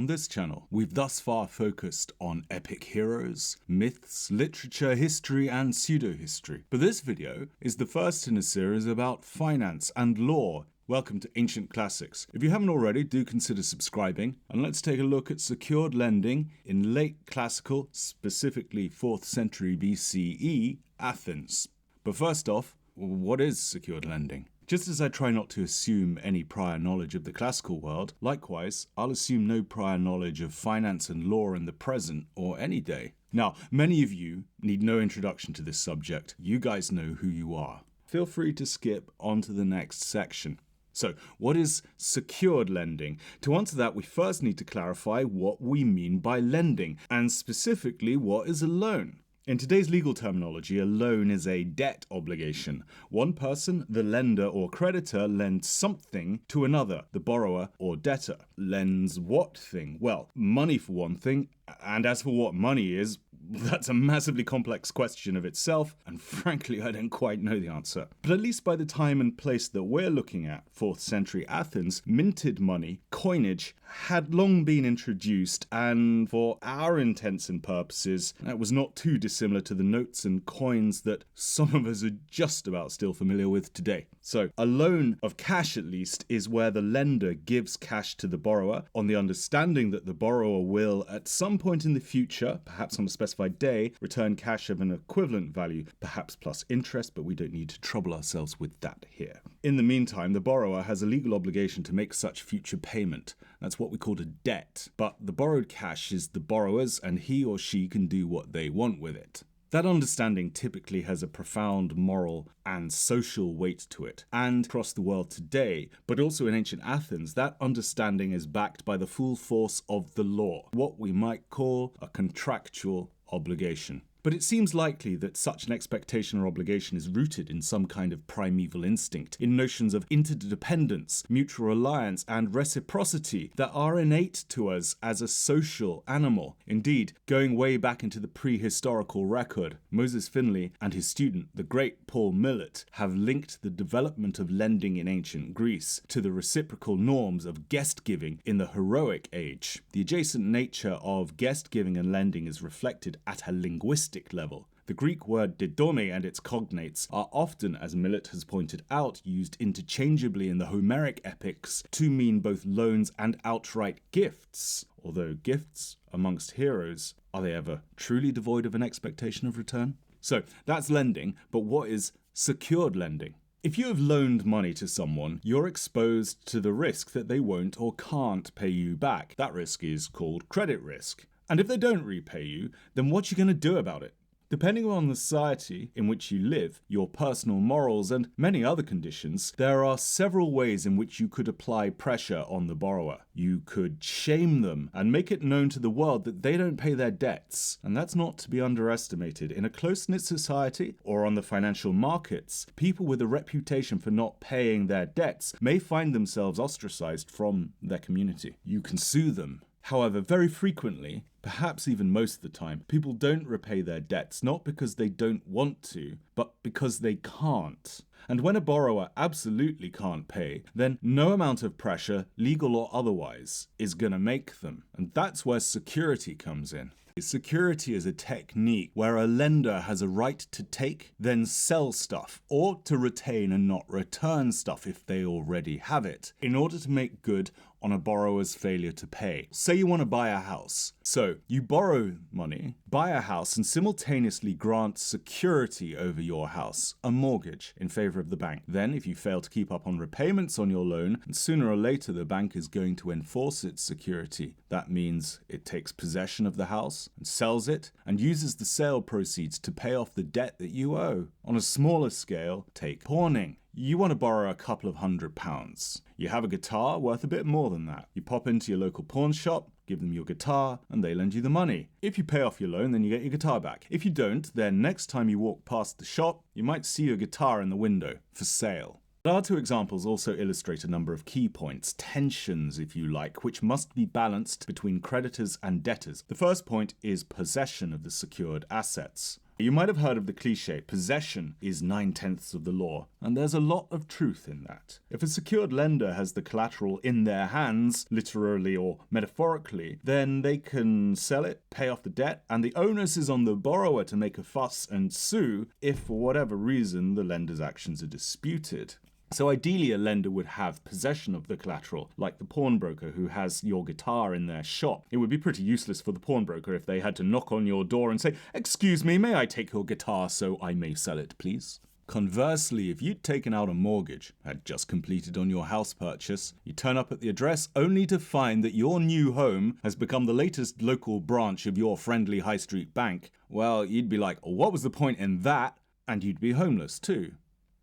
On this channel, we've thus far focused on epic heroes, myths, literature, history, and pseudo-history. But this video is the first in a series about finance and law. Welcome to Ancient Classics. If you haven't already, do consider subscribing, and let's take a look at secured lending in late classical, specifically 4th century BCE, Athens. But first off, what is secured lending? Just as I try not to assume any prior knowledge of the classical world, likewise, I'll assume no prior knowledge of finance and law in the present or any day. Now, many of you need no introduction to this subject. You guys know who you are. Feel free to skip on to the next section. So, what is secured lending? To answer that, we first need to clarify what we mean by lending, and specifically, what is a loan? In today's legal terminology, a loan is a debt obligation. One person, the lender or creditor, lends something to another, the borrower or debtor. Lends what thing? Well, money for one thing, and as for what money is, that's a massively complex question of itself, and frankly, I don't quite know the answer. But at least by the time and place that we're looking at, 4th century Athens, minted money, coinage, had long been introduced, and for our intents and purposes, that was not too dissimilar to the notes and coins that some of us are just about still familiar with today. So, a loan of cash at least is where the lender gives cash to the borrower on the understanding that the borrower will, at some point in the future, perhaps on a specified day, return cash of an equivalent value, perhaps plus interest, but we don't need to trouble ourselves with that here. In the meantime, the borrower has a legal obligation to make such future payment. That's what we call a debt. But the borrowed cash is the borrower's, and he or she can do what they want with it. That understanding typically has a profound moral and social weight to it, and across the world today, but also in ancient Athens, that understanding is backed by the full force of the law, what we might call a contractual obligation. But it seems likely that such an expectation or obligation is rooted in some kind of primeval instinct, in notions of interdependence, mutual reliance, and reciprocity that are innate to us as a social animal. Indeed, going way back into the prehistorical record, Moses Finley and his student, the great Paul Millet, have linked the development of lending in ancient Greece to the reciprocal norms of guest-giving in the heroic age. The adjacent nature of guest-giving and lending is reflected at a linguistic level. The Greek word didome and its cognates are often, as Millet has pointed out, used interchangeably in the Homeric epics to mean both loans and outright gifts. Although gifts amongst heroes, are they ever truly devoid of an expectation of return? So that's lending, but what is secured lending? If you have loaned money to someone, you're exposed to the risk that they won't or can't pay you back. That risk is called credit risk. And if they don't repay you, then what are you going to do about it? Depending on the society in which you live, your personal morals, and many other conditions, there are several ways in which you could apply pressure on the borrower. You could shame them and make it known to the world that they don't pay their debts. And that's not to be underestimated. In a close-knit society or on the financial markets, people with a reputation for not paying their debts may find themselves ostracized from their community. You can sue them. However, very frequently, perhaps even most of the time, people don't repay their debts, not because they don't want to, but because they can't. And when a borrower absolutely can't pay, then no amount of pressure, legal or otherwise, is going to make them. And that's where security comes in. Security is a technique where a lender has a right to take, then sell stuff, or to retain and not return stuff if they already have it, in order to make good on a borrower's failure to pay. Say you want to buy a house. So you borrow money, buy a house, and simultaneously grant security over your house, a mortgage, in favor of the bank. Then, if you fail to keep up on repayments on your loan, and sooner or later the bank is going to enforce its security. That means it takes possession of the house and sells it, and uses the sale proceeds to pay off the debt that you owe. On a smaller scale, take pawning. You want to borrow a couple of £100. You have a guitar worth a bit more than that. You pop into your local pawn shop, give them your guitar, and they lend you the money. If you pay off your loan, then you get your guitar back. If you don't, then next time you walk past the shop, you might see your guitar in the window, for sale. Our two examples also illustrate a number of key points, tensions if you like, which must be balanced between creditors and debtors. The first point is possession of the secured assets. You might have heard of the cliche, possession is 9/10 of the law, and there's a lot of truth in that. If a secured lender has the collateral in their hands, literally or metaphorically, then they can sell it, pay off the debt, and the onus is on the borrower to make a fuss and sue if, for whatever reason, the lender's actions are disputed. So ideally, a lender would have possession of the collateral, like the pawnbroker who has your guitar in their shop. It would be pretty useless for the pawnbroker if they had to knock on your door and say, "Excuse me, may I take your guitar so I may sell it, please?" Conversely, if you'd taken out a mortgage, had just completed on your house purchase, you turn up at the address only to find that your new home has become the latest local branch of your friendly high street bank, well, you'd be like, what was the point in that? And you'd be homeless too.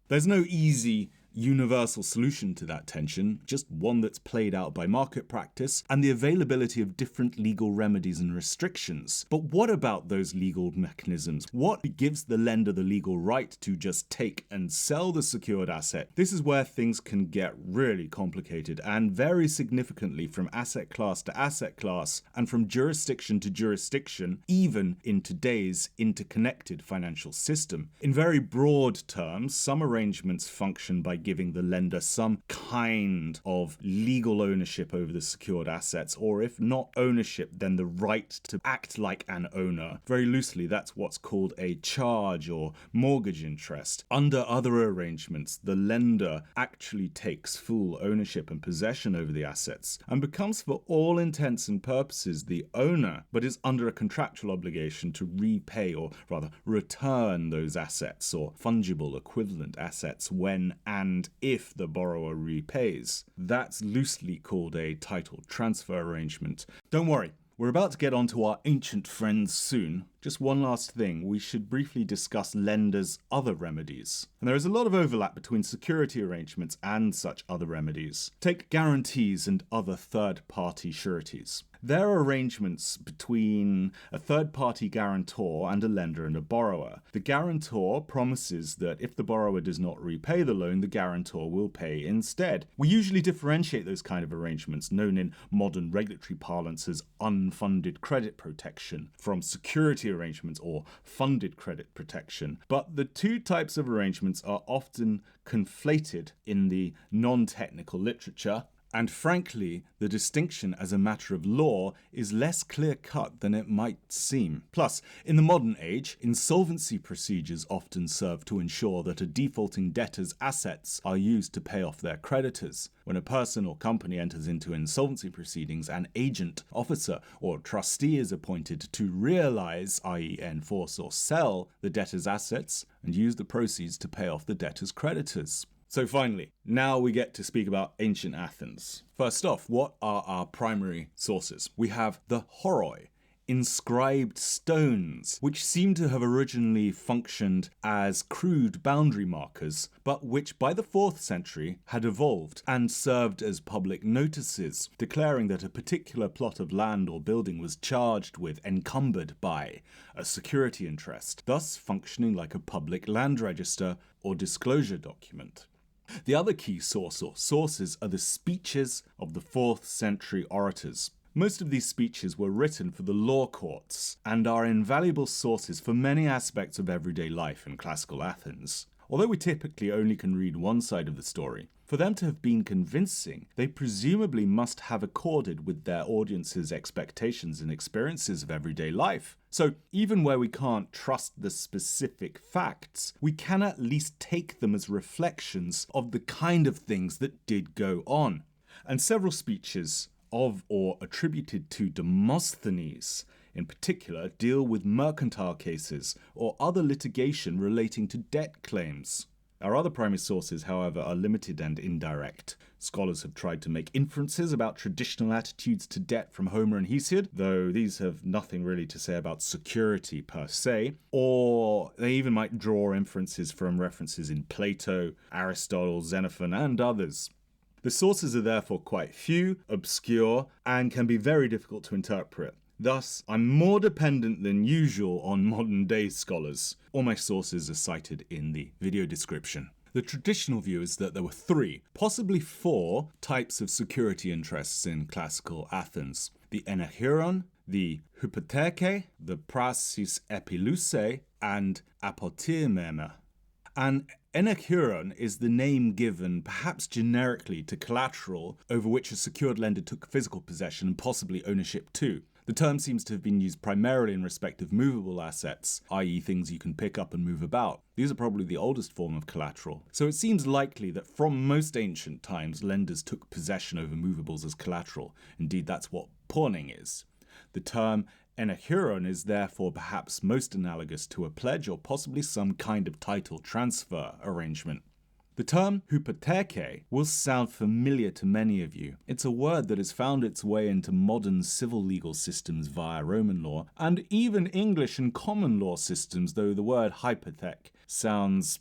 There's no easy, universal solution to that tension, just one that's played out by market practice and the availability of different legal remedies and restrictions. But what about those legal mechanisms? What gives the lender the legal right to just take and sell the secured asset? This is where things can get really complicated and vary significantly from asset class to asset class and from jurisdiction to jurisdiction, even in today's interconnected financial system. In very broad terms, some arrangements function by giving the lender some kind of legal ownership over the secured assets, or if not ownership, then the right to act like an owner. Very loosely, that's what's called a charge or mortgage interest. Under other arrangements, the lender actually takes full ownership and possession over the assets and becomes, for all intents and purposes, the owner, but is under a contractual obligation to repay, or rather return, those assets or fungible equivalent assets when and if the borrower repays. That's loosely called a title transfer arrangement. Don't worry, we're about to get on to our ancient friends soon. Just one last thing, we should briefly discuss lenders' other remedies. And there is a lot of overlap between security arrangements and such other remedies. Take guarantees and other third-party sureties. They're arrangements between a third-party guarantor and a lender and a borrower. The guarantor promises that if the borrower does not repay the loan, the guarantor will pay instead. We usually differentiate those kind of arrangements, known in modern regulatory parlance as unfunded credit protection, from security arrangements or funded credit protection. But the two types of arrangements are often conflated in the non-technical literature. And frankly, the distinction as a matter of law is less clear-cut than it might seem. Plus, in the modern age, insolvency procedures often serve to ensure that a defaulting debtor's assets are used to pay off their creditors. When a person or company enters into insolvency proceedings, an agent, officer, or trustee is appointed to realize, i.e. enforce or sell, the debtor's assets and use the proceeds to pay off the debtor's creditors. So finally, now we get to speak about ancient Athens. First off, what are our primary sources? We have the horoi, inscribed stones, which seem to have originally functioned as crude boundary markers, but which by the 4th century had evolved and served as public notices, declaring that a particular plot of land or building was charged with, encumbered by, a security interest, thus functioning like a public land register or disclosure document. The other key source or sources are the speeches of the 4th century orators. Most of these speeches were written for the law courts and are invaluable sources for many aspects of everyday life in classical Athens. Although we typically only can read one side of the story, for them to have been convincing, they presumably must have accorded with their audience's expectations and experiences of everyday life. So even where we can't trust the specific facts, we can at least take them as reflections of the kind of things that did go on. And several speeches of or attributed to Demosthenes in particular deal with mercantile cases or other litigation relating to debt claims. Our other primary sources, however, are limited and indirect. Scholars have tried to make inferences about traditional attitudes to debt from Homer and Hesiod, though these have nothing really to say about security per se, or they even might draw inferences from references in Plato, Aristotle, Xenophon, and others. The sources are therefore quite few, obscure, and can be very difficult to interpret. Thus, I'm more dependent than usual on modern-day scholars. All my sources are cited in the video description. The traditional view is that there were 3, possibly 4, types of security interests in classical Athens. The enechyron, the hypothece, the prasis lusei, and apotimema. An enechyron is the name given, perhaps generically, to collateral over which a secured lender took physical possession and possibly ownership too. The term seems to have been used primarily in respect of movable assets, i.e. things you can pick up and move about. These are probably the oldest form of collateral. So it seems likely that from most ancient times, lenders took possession over movables as collateral. Indeed, that's what pawning is. The term enechyron is therefore perhaps most analogous to a pledge or possibly some kind of title transfer arrangement. The term hypothece will sound familiar to many of you. It's a word that has found its way into modern civil legal systems via Roman law, and even English and common law systems, though the word hypothec sounds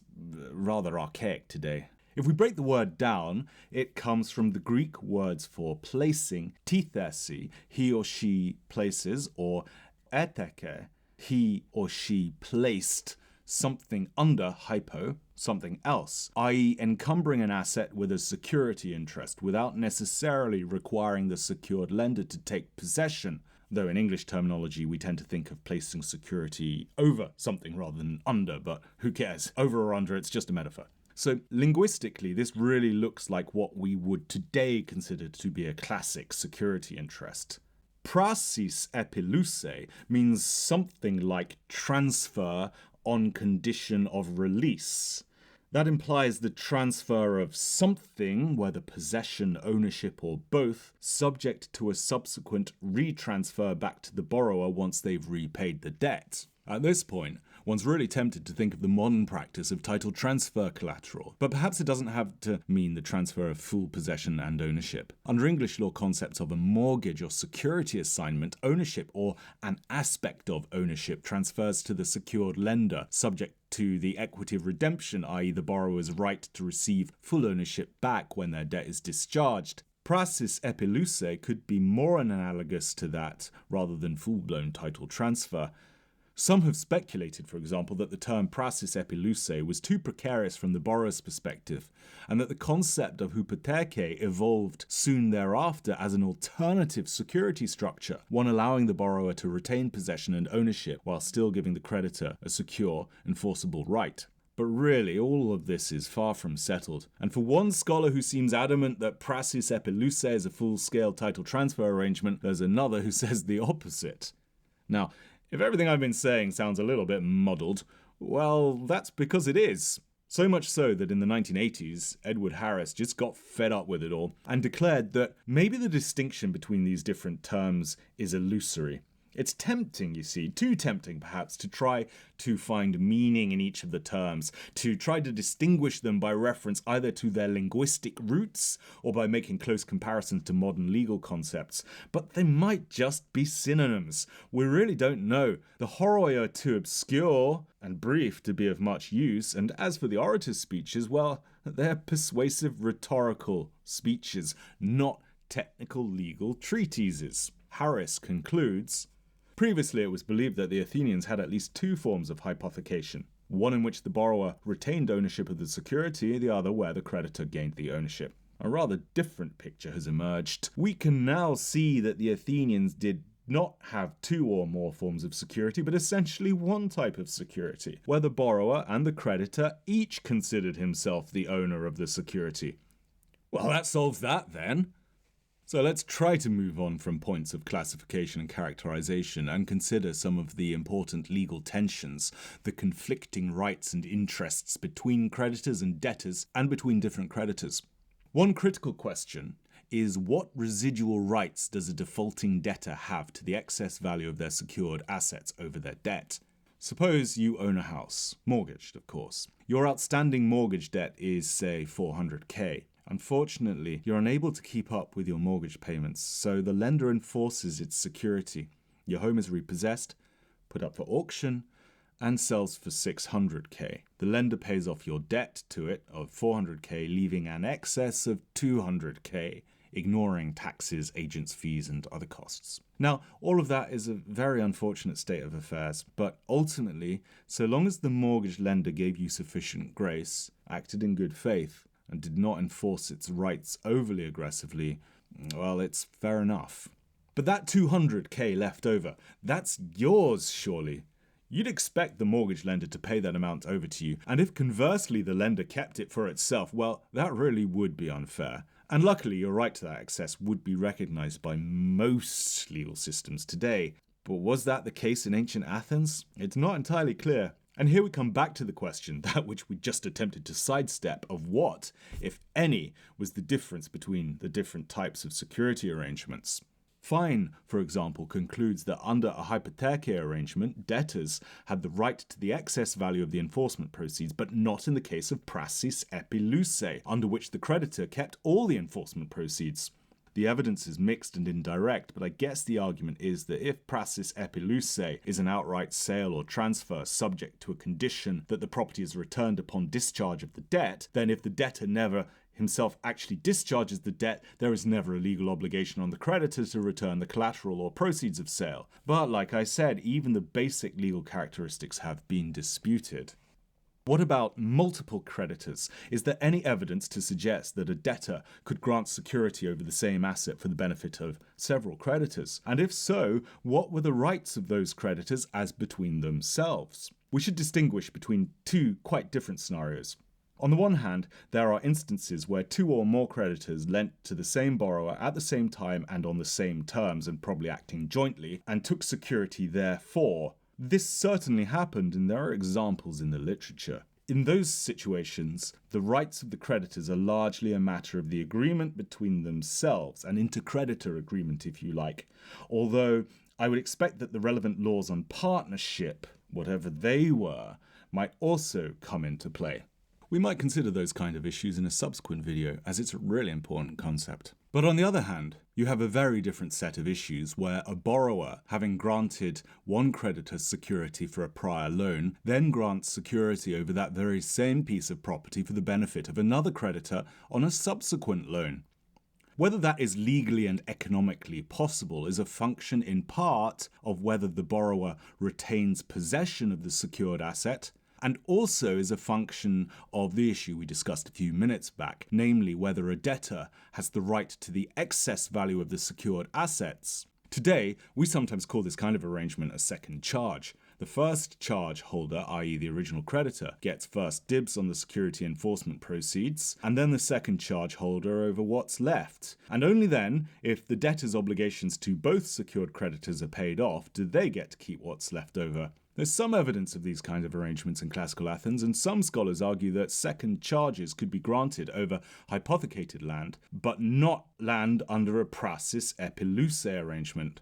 rather archaic today. If we break the word down, it comes from the Greek words for placing, tithesi, he or she places, or eteke, he or she placed something under hypo, something else, i.e. encumbering an asset with a security interest without necessarily requiring the secured lender to take possession, though in English terminology we tend to think of placing security over something rather than under, but who cares? Over or under, it's just a metaphor. So linguistically, this really looks like what we would today consider to be a classic security interest. Prasis lusei means something like transfer on condition of release. That implies the transfer of something, whether possession, ownership, or both, subject to a subsequent retransfer back to the borrower once they've repaid the debt. At this point, one's really tempted to think of the modern practice of title transfer collateral, but perhaps it doesn't have to mean the transfer of full possession and ownership. Under English law concepts of a mortgage or security assignment, ownership or an aspect of ownership transfers to the secured lender, subject to the equity of redemption, i.e. the borrower's right to receive full ownership back when their debt is discharged. Prasis lusei could be more analogous to that rather than full-blown title transfer. Some have speculated, for example, that the term prasis lusei was too precarious from the borrower's perspective, and that the concept of hypothece evolved soon thereafter as an alternative security structure, one allowing the borrower to retain possession and ownership while still giving the creditor a secure, enforceable right. But really, all of this is far from settled. And for one scholar who seems adamant that prasis lusei is a full-scale title transfer arrangement, there's another who says the opposite. Now, if everything I've been saying sounds a little bit muddled, well, that's because it is. So much so that in the 1980s, Edward Harris just got fed up with it all and declared that maybe the distinction between these different terms is illusory. It's tempting, you see, too tempting perhaps, to try to find meaning in each of the terms, to try to distinguish them by reference either to their linguistic roots or by making close comparisons to modern legal concepts. But they might just be synonyms. We really don't know. The horoi are too obscure and brief to be of much use, and as for the orator's speeches, well, they're persuasive rhetorical speeches, not technical legal treatises. Harris concludes, previously, it was believed that the Athenians had at least two forms of hypothecation, one in which the borrower retained ownership of the security, the other where the creditor gained the ownership. A rather different picture has emerged. We can now see that the Athenians did not have two or more forms of security, but essentially one type of security, where the borrower and the creditor each considered himself the owner of the security. Well, that solves that then. So let's try to move on from points of classification and characterization and consider some of the important legal tensions, the conflicting rights and interests between creditors and debtors and between different creditors. One critical question is, what residual rights does a defaulting debtor have to the excess value of their secured assets over their debt? Suppose you own a house, mortgaged of course. Your outstanding mortgage debt is, say, 400k. Unfortunately, you're unable to keep up with your mortgage payments, so the lender enforces its security. Your home is repossessed, put up for auction, and sells for 600k. The lender pays off your debt to it of 400k, leaving an excess of 200k, ignoring taxes, agents' fees, and other costs. Now, all of that is a very unfortunate state of affairs, but ultimately, so long as the mortgage lender gave you sufficient grace, acted in good faith, and did not enforce its rights overly aggressively, well, it's fair enough. But that 200k left over, that's yours, surely. You'd expect the mortgage lender to pay that amount over to you, and if conversely the lender kept it for itself, well, that really would be unfair. And luckily, your right to that excess would be recognised by most legal systems today. But was that the case in ancient Athens? It's not entirely clear. And here we come back to the question, that which we just attempted to sidestep, of what, if any, was the difference between the different types of security arrangements. Fine, for example, concludes that under a hypothece arrangement, debtors had the right to the excess value of the enforcement proceeds, but not in the case of prasis epi lusei, under which the creditor kept all the enforcement proceeds. The evidence is mixed and indirect, but I guess the argument is that if prasis epi lusei is an outright sale or transfer subject to a condition that the property is returned upon discharge of the debt, then if the debtor never himself actually discharges the debt, there is never a legal obligation on the creditor to return the collateral or proceeds of sale. But like I said, even the basic legal characteristics have been disputed. What about multiple creditors? Is there any evidence to suggest that a debtor could grant security over the same asset for the benefit of several creditors? And if so, what were the rights of those creditors as between themselves? We should distinguish between two quite different scenarios. On the one hand, there are instances where two or more creditors lent to the same borrower at the same time and on the same terms and probably acting jointly, and took security therefore. This certainly happened, and there are examples in the literature. In those situations, the rights of the creditors are largely a matter of the agreement between themselves, an intercreditor agreement if you like, although I would expect that the relevant laws on partnership, whatever they were, might also come into play. We might consider those kind of issues in a subsequent video, as it's a really important concept. But on the other hand, you have a very different set of issues where a borrower, having granted one creditor security for a prior loan, then grants security over that very same piece of property for the benefit of another creditor on a subsequent loan. Whether that is legally and economically possible is a function in part of whether the borrower retains possession of the secured asset, and also is a function of the issue we discussed a few minutes back, namely whether a debtor has the right to the excess value of the secured assets. Today, we sometimes call this kind of arrangement a second charge. The first charge holder, i.e. the original creditor, gets first dibs on the security enforcement proceeds, and then the second charge holder over what's left. And only then, if the debtor's obligations to both secured creditors are paid off, do they get to keep what's left over. There's some evidence of these kinds of arrangements in classical Athens, and some scholars argue that second charges could be granted over hypothecated land, but not land under a prasis epi lusei arrangement.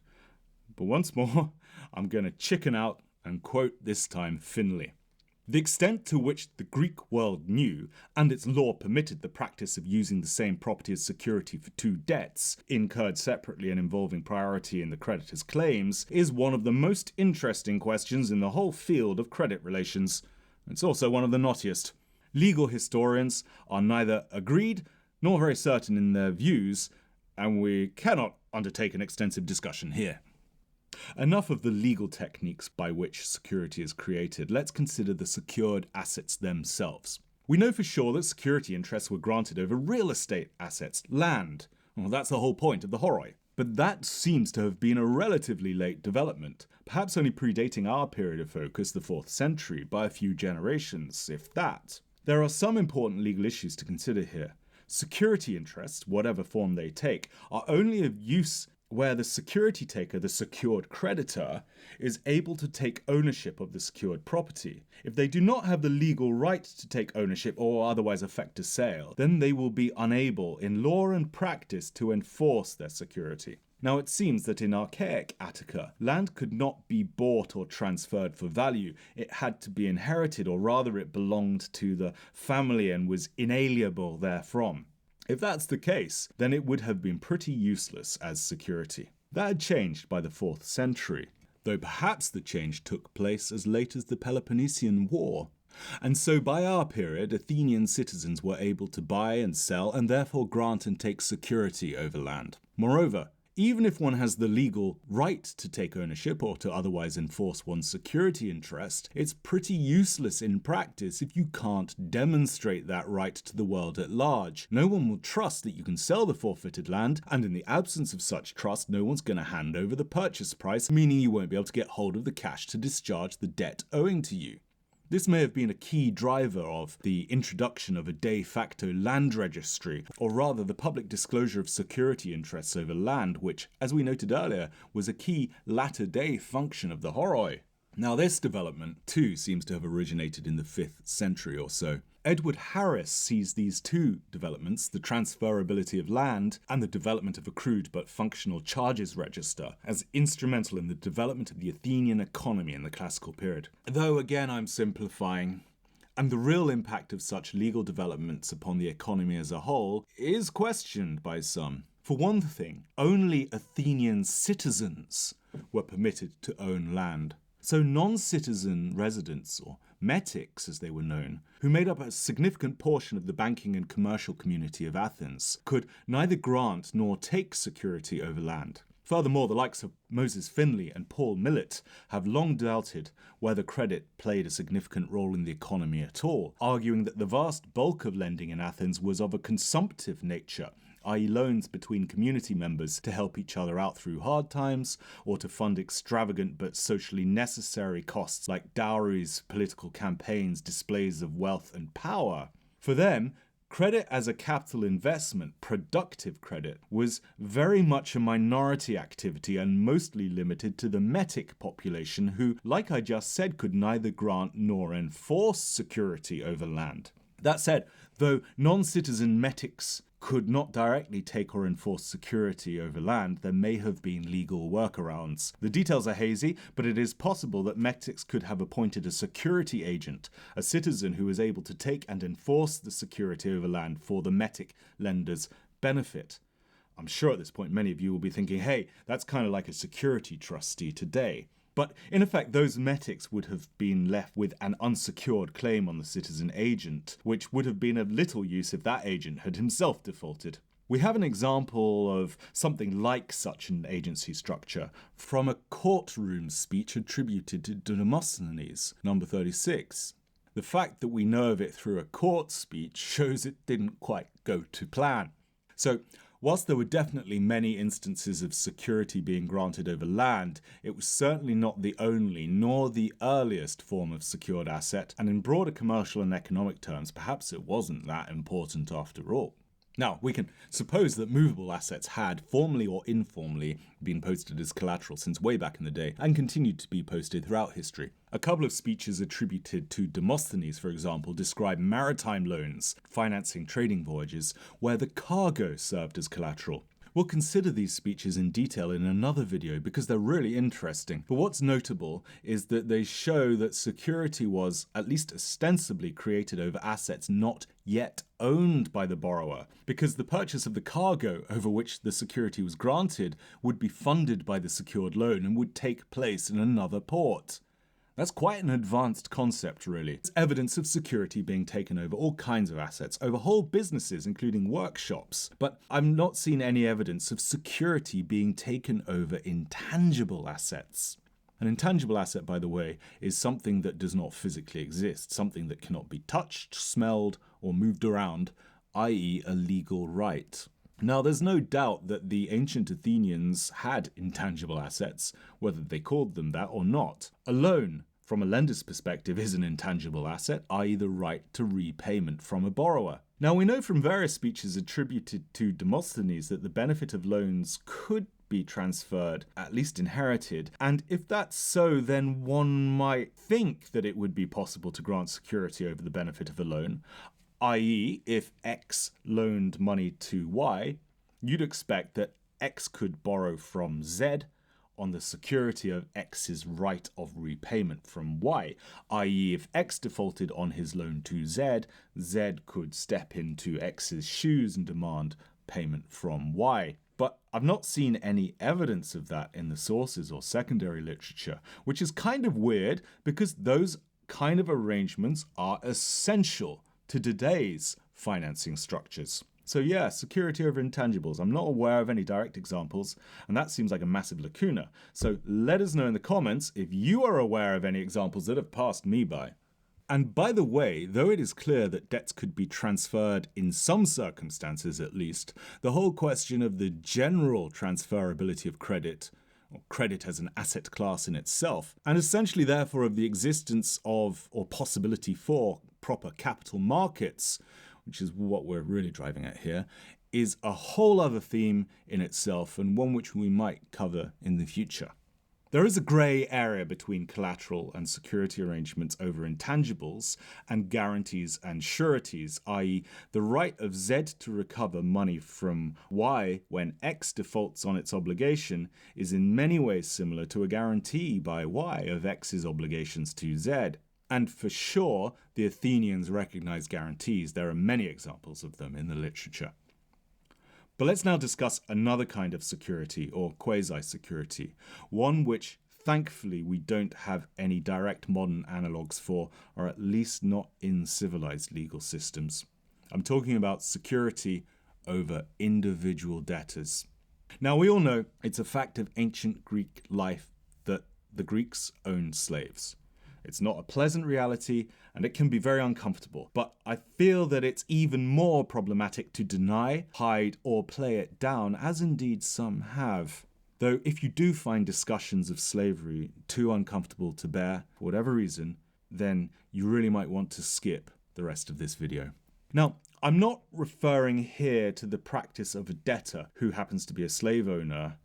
But once more, I'm going to chicken out and quote this time Finlay. The extent to which the Greek world knew, and its law permitted the practice of using the same property as security for two debts, incurred separately and involving priority in the creditor's claims, is one of the most interesting questions in the whole field of credit relations. It's also one of the knottiest. Legal historians are neither agreed nor very certain in their views, and we cannot undertake an extensive discussion here. Enough of the legal techniques by which security is created. Let's consider the secured assets themselves. We know for sure that security interests were granted over real estate assets, land. Well, that's the whole point of the horoi. But that seems to have been a relatively late development, perhaps only predating our period of focus, the 4th century, by a few generations, if that. There are some important legal issues to consider here. Security interests, whatever form they take, are only of use where the security taker, the secured creditor, is able to take ownership of the secured property. If they do not have the legal right to take ownership or otherwise effect a sale, then they will be unable in law and practice to enforce their security. Now it seems that in archaic Attica, land could not be bought or transferred for value. It had to be inherited, or rather it belonged to the family and was inalienable therefrom. If that's the case, then it would have been pretty useless as security. That had changed by the 4th century, though perhaps the change took place as late as the Peloponnesian War. And so by our period, Athenian citizens were able to buy and sell and therefore grant and take security over land. Moreover, even if one has the legal right to take ownership or to otherwise enforce one's security interest, it's pretty useless in practice if you can't demonstrate that right to the world at large. No one will trust that you can sell the forfeited land, and in the absence of such trust, no one's going to hand over the purchase price, meaning you won't be able to get hold of the cash to discharge the debt owing to you. This may have been a key driver of the introduction of a de facto land registry, or rather the public disclosure of security interests over land, which, as we noted earlier, was a key latter-day function of the horoi. Now this development, too, seems to have originated in the 5th century or so. Edward Harris sees these two developments, the transferability of land and the development of a crude but functional charges register, as instrumental in the development of the Athenian economy in the classical period. Though again I'm simplifying, and the real impact of such legal developments upon the economy as a whole is questioned by some. For one thing, only Athenian citizens were permitted to own land. So non-citizen residents, or metics as they were known, who made up a significant portion of the banking and commercial community of Athens, could neither grant nor take security over land. Furthermore, the likes of Moses Finley and Paul Millett have long doubted whether credit played a significant role in the economy at all, arguing that the vast bulk of lending in Athens was of a consumptive nature, i.e. loans between community members to help each other out through hard times, or to fund extravagant but socially necessary costs like dowries, political campaigns, displays of wealth and power. For them, credit as a capital investment, productive credit, was very much a minority activity and mostly limited to the metic population who, like I just said, could neither grant nor enforce security over land. That said, though non-citizen metics could not directly take or enforce security over land, there may have been legal workarounds. The details are hazy, but it is possible that metics could have appointed a security agent, a citizen who was able to take and enforce the security over land for the metic lender's benefit. I'm sure at this point many of you will be thinking, hey, that's kind of like a security trustee today. But in effect, those metics would have been left with an unsecured claim on the citizen agent, which would have been of little use if that agent had himself defaulted. We have an example of something like such an agency structure from a courtroom speech attributed to Demosthenes, number 36. The fact that we know of it through a court speech shows it didn't quite go to plan. So, whilst there were definitely many instances of security being granted over land, it was certainly not the only nor the earliest form of secured asset, and in broader commercial and economic terms, perhaps it wasn't that important after all. Now, we can suppose that movable assets had, formally or informally, been posted as collateral since way back in the day, and continued to be posted throughout history. A couple of speeches attributed to Demosthenes, for example, describe maritime loans, financing trading voyages, where the cargo served as collateral. We'll consider these speeches in detail in another video because they're really interesting. But what's notable is that they show that security was, at least ostensibly, created over assets not yet owned by the borrower, because the purchase of the cargo over which the security was granted would be funded by the secured loan and would take place in another port. That's quite an advanced concept, really. It's evidence of security being taken over all kinds of assets, over whole businesses, including workshops. But I've not seen any evidence of security being taken over intangible assets. An intangible asset, by the way, is something that does not physically exist, something that cannot be touched, smelled, or moved around, i.e. a legal right. Now, there's no doubt that the ancient Athenians had intangible assets, whether they called them that or not. A loan, from a lender's perspective, is an intangible asset, i.e. the right to repayment from a borrower. Now, we know from various speeches attributed to Demosthenes that the benefit of loans could be transferred, at least inherited, and if that's so, then one might think that it would be possible to grant security over the benefit of a loan, i.e. if X loaned money to Y, you'd expect that X could borrow from Z on the security of X's right of repayment from Y, i.e. if X defaulted on his loan to Z, Z could step into X's shoes and demand payment from Y. But I've not seen any evidence of that in the sources or secondary literature, which is kind of weird because those kind of arrangements are essential to today's financing structures. So yeah, security over intangibles. I'm not aware of any direct examples, and that seems like a massive lacuna. So let us know in the comments if you are aware of any examples that have passed me by. And by the way, though it is clear that debts could be transferred in some circumstances at least, the whole question of the general transferability of credit, or credit as an asset class in itself, and essentially therefore of the existence of or possibility for proper capital markets, which is what we're really driving at here, is a whole other theme in itself and one which we might cover in the future. There is a grey area between collateral and security arrangements over intangibles and guarantees and sureties, i.e. the right of Z to recover money from Y when X defaults on its obligation is in many ways similar to a guarantee by Y of X's obligations to Z. And for sure, the Athenians recognized guarantees. There are many examples of them in the literature. But let's now discuss another kind of security, or quasi-security, one which thankfully we don't have any direct modern analogues for, or at least not in civilized legal systems. I'm talking about security over individual debtors. Now we all know it's a fact of ancient Greek life that the Greeks owned slaves. It's not a pleasant reality, and it can be very uncomfortable. But I feel that it's even more problematic to deny, hide, or play it down, as indeed some have. Though if you do find discussions of slavery too uncomfortable to bear, for whatever reason, then you really might want to skip the rest of this video. Now, I'm not referring here to the practice of a debtor who happens to be a slave owner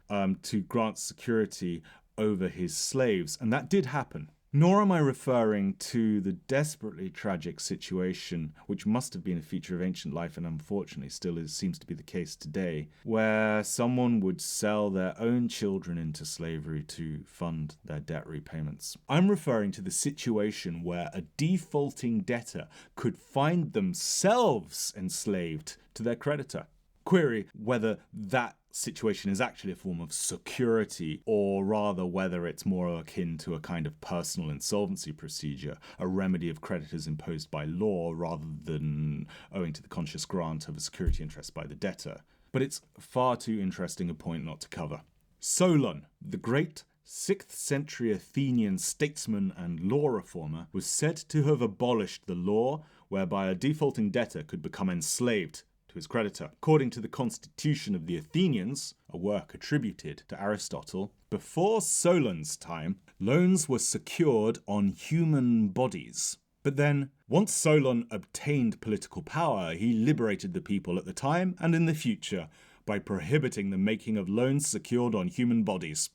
to grant security over his slaves, and that did happen. Nor am I referring to the desperately tragic situation, which must have been a feature of ancient life and unfortunately still seems to be the case today, where someone would sell their own children into slavery to fund their debt repayments. I'm referring to the situation where a defaulting debtor could find themselves enslaved to their creditor. Query whether that situation is actually a form of security, or rather whether it's more akin to a kind of personal insolvency procedure, a remedy of creditors imposed by law rather than owing to the conscious grant of a security interest by the debtor. But it's far too interesting a point not to cover. Solon, the great 6th century Athenian statesman and law reformer, was said to have abolished the law whereby a defaulting debtor could become enslaved to his creditor. According to the Constitution of the Athenians, a work attributed to Aristotle, before Solon's time, loans were secured on human bodies. But then, once Solon obtained political power, he liberated the people at the time and in the future by prohibiting the making of loans secured on human bodies.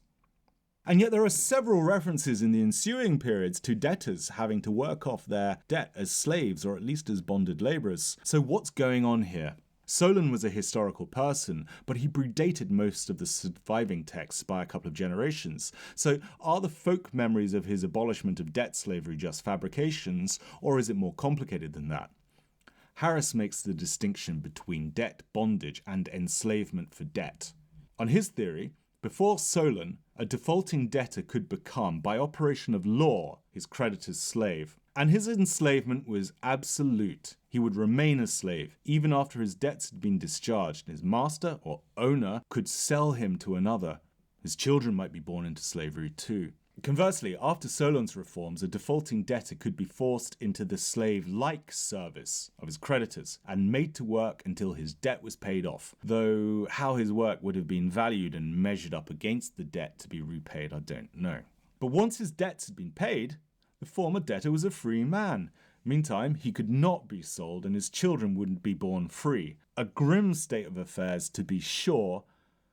And yet there are several references in the ensuing periods to debtors having to work off their debt as slaves or at least as bonded labourers. So what's going on here? Solon was a historical person, but he predated most of the surviving texts by a couple of generations. So are the folk memories of his abolishment of debt slavery just fabrications, or is it more complicated than that? Harris makes the distinction between debt bondage and enslavement for debt. On his theory, before Solon, a defaulting debtor could become, by operation of law, his creditor's slave. And his enslavement was absolute. He would remain a slave, even after his debts had been discharged, and his master or owner could sell him to another. His children might be born into slavery too. Conversely, after Solon's reforms, a defaulting debtor could be forced into the slave-like service of his creditors and made to work until his debt was paid off, though how his work would have been valued and measured up against the debt to be repaid, I don't know. But once his debts had been paid, the former debtor was a free man. Meantime, he could not be sold and his children wouldn't be born free. A grim state of affairs, to be sure,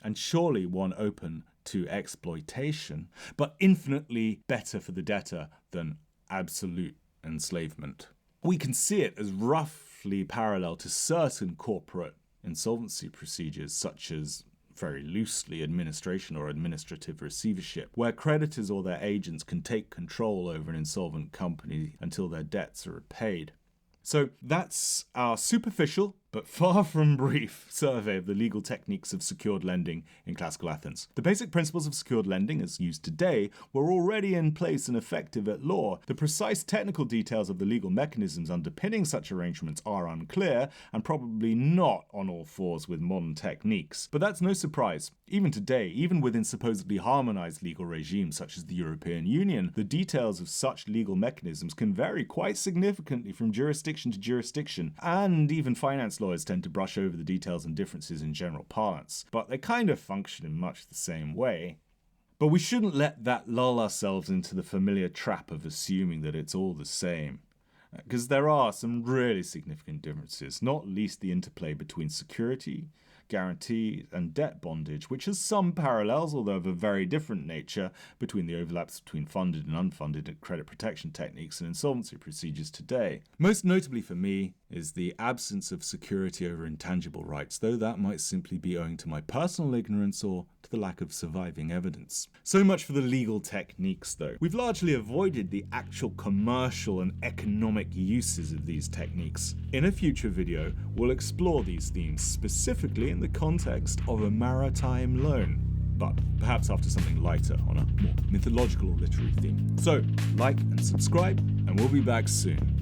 and surely one open to exploitation, but infinitely better for the debtor than absolute enslavement. We can see it as roughly parallel to certain corporate insolvency procedures, such as very loosely administration or administrative receivership, where creditors or their agents can take control over an insolvent company until their debts are repaid. So that's our superficial but far from brief survey of the legal techniques of secured lending in classical Athens. The basic principles of secured lending as used today were already in place and effective at law. The precise technical details of the legal mechanisms underpinning such arrangements are unclear and probably not on all fours with modern techniques. But that's no surprise. Even today, even within supposedly harmonized legal regimes such as the European Union, the details of such legal mechanisms can vary quite significantly from jurisdiction to jurisdiction, and even finance lawyers tend to brush over the details and differences in general parlance, but they kind of function in much the same way. But we shouldn't let that lull ourselves into the familiar trap of assuming that it's all the same, because there are some really significant differences, not least the interplay between security, guarantee, and debt bondage, which has some parallels, although of a very different nature, between the overlaps between funded and unfunded credit protection techniques and insolvency procedures today. Most notably for me is the absence of security over intangible rights, though that might simply be owing to my personal ignorance or to the lack of surviving evidence. So much for the legal techniques, though. We've largely avoided the actual commercial and economic uses of these techniques. In a future video, we'll explore these themes specifically in the context of a maritime loan, but perhaps after something lighter on a more mythological or literary theme. So, like and subscribe, and we'll be back soon.